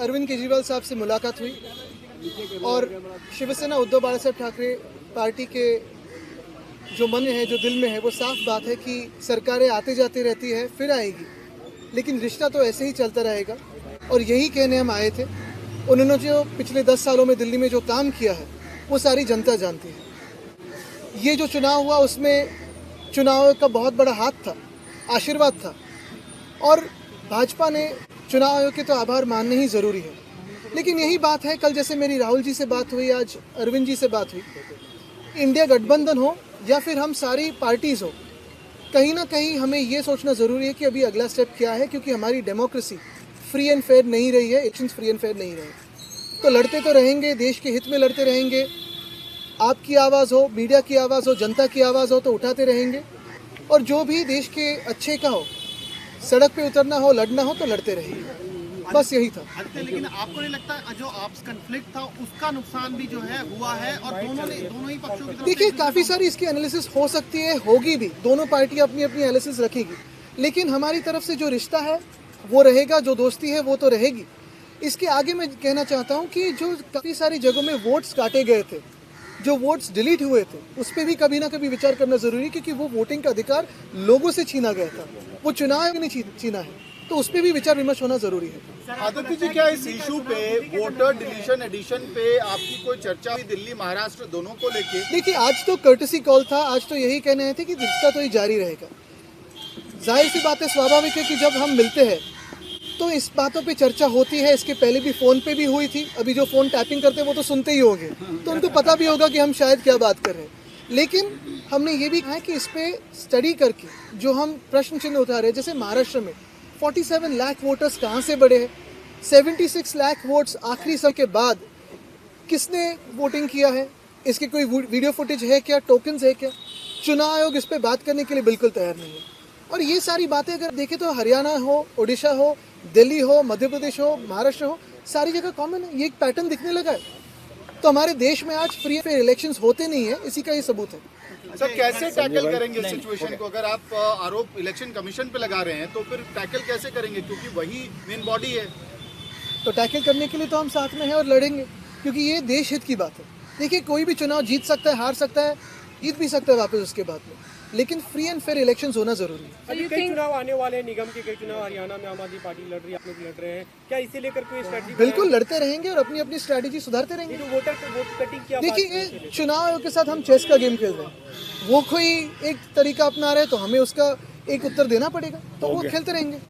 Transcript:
अरविंद केजरीवाल साहब से मुलाकात हुई और शिवसेना उद्धव बालासाहेब ठाकरे पार्टी के जो मन है, जो दिल में है, वो साफ बात है कि सरकारें आते जाती रहती है, फिर आएगी, लेकिन रिश्ता तो ऐसे ही चलता रहेगा। और यही कहने हम आए थे। उन्होंने जो पिछले 10 सालों में दिल्ली में जो काम किया है वो सारी जनता जानती है। ये जो चुनाव हुआ उसमें चुनाव का बहुत बड़ा हाथ था, आशीर्वाद था, और भाजपा ने चुनाव आयोग के तो आभार मानने ही ज़रूरी है। लेकिन यही बात है, कल जैसे मेरी राहुल जी से बात हुई, आज अरविंद जी से बात हुई, इंडिया गठबंधन हो या फिर हम सारी पार्टीज़ हो, कहीं ना कहीं हमें ये सोचना ज़रूरी है कि अभी अगला स्टेप क्या है, क्योंकि हमारी डेमोक्रेसी फ्री एंड फेयर नहीं रही है, इलेक्शंस फ्री एंड फेयर नहीं रहे। तो लड़ते तो रहेंगे, देश के हित में लड़ते रहेंगे। आपकी आवाज़ हो, मीडिया की आवाज़ हो, जनता की आवाज़ हो तो उठाते रहेंगे, और जो भी देश के अच्छे का हो, सड़क पे उतरना हो, लड़ना हो तो लड़ते रहेंगे। बस यही था। लेकिन आपको नहीं लगता जो आपस कन्फ्लिक्ट था उसका नुकसान भी जो है हुआ है, और दोनों ही पक्षों की तरफ देखिए, काफ़ी सारी इसकी एनालिसिस हो सकती है, होगी भी, दोनों पार्टी अपनी अपनी एनालिसिस रखेगी, लेकिन हमारी तरफ से जो रिश्ता है वो रहेगा, जो दोस्ती है वो तो रहेगी। इसके आगे मैं कहना चाहता हूँ कि जो काफ़ी सारी जगहों में वोट्स काटे गए थे, जो वोट्स डिलीट हुए थे, उस पर भी कभी ना कभी विचार करना ज़रूरी है, क्योंकि वो वोटिंग का अधिकार लोगों से छीना गया था, वो चुनाव में छीना है, तो उस पर भी विचार विमर्श होना ज़रूरी है। आदित्य जी, क्या इस इशू पे वोटर डिलीशन एडिशन पे आपकी कोई चर्चा हुई दिल्ली महाराष्ट्र दोनों को लेके? देखिए, आज तो कर्टसी कॉल था, आज तो यही कहने आए थे कि रिश्ता तो ये जारी रहेगा। जाहिर सी बात है, स्वाभाविक है कि जब हम मिलते हैं तो इस बातों पे चर्चा होती है। इसके पहले भी फ़ोन पे भी हुई थी, अभी जो फ़ोन टैपिंग करते हैं वो तो सुनते ही होंगे, तो उनको पता भी होगा कि हम शायद क्या बात कर रहे हैं। लेकिन हमने ये भी कहा है कि इस पर स्टडी करके जो हम प्रश्न चिन्ह उठा रहे हैं, जैसे महाराष्ट्र में 47 लाख वोटर्स कहाँ से बढ़े हैं, 76 लाख वोट्स आखिरी समय के बाद किसने वोटिंग किया है, इसके कोई वीडियो फुटेज है क्या, टोकन्स है क्या? चुनाव आयोग इस पर बात करने के लिए बिल्कुल तैयार नहीं है। और ये सारी बातें अगर देखें तो हरियाणा हो, उड़ीसा हो, दिल्ली हो, मध्य प्रदेश हो, महाराष्ट्र हो, सारी जगह कॉमन है, ये एक पैटर्न दिखने लगा है। तो हमारे देश में आज फ्री फेयर इलेक्शंस होते नहीं है, इसी का ये सबूत है। सर, कैसे टैकल करेंगे इस सिचुएशन को? अगर आप आरोप इलेक्शन कमीशन पे लगा रहे हैं तो फिर टैकल कैसे करेंगे, क्योंकि वही मेन बॉडी है। तो टैकल करने के लिए तो हम साथ में हैं और लड़ेंगे, क्योंकि ये देश हित की बात है। देखिए, कोई भी चुनाव जीत सकता है, हार सकता है, जीत भी सकता है वापस उसके बाद में, लेकिन फ्री एंड फेयर इलेक्शंस होना जरूरी है। अभी कई चुनाव आने वाले हैं, निगम के कई चुनाव, हरियाणा में आम आदमी पार्टी लड़ रही है, आप लोग लड़ रहे हैं, क्या इसे लेकर कोई स्ट्रेटजी? बिल्कुल लड़ते रहेंगे और अपनी अपनी स्ट्रैटेजी सुधारते रहेंगे। तो वोट कटिंग क्या? देखिए, चुनाव आयोग के साथ हम चेस का गेम खेल रहे हैं, वो कोई एक तरीका अपना रहे तो हमें उसका एक उत्तर देना पड़ेगा, तो वो खेलते रहेंगे।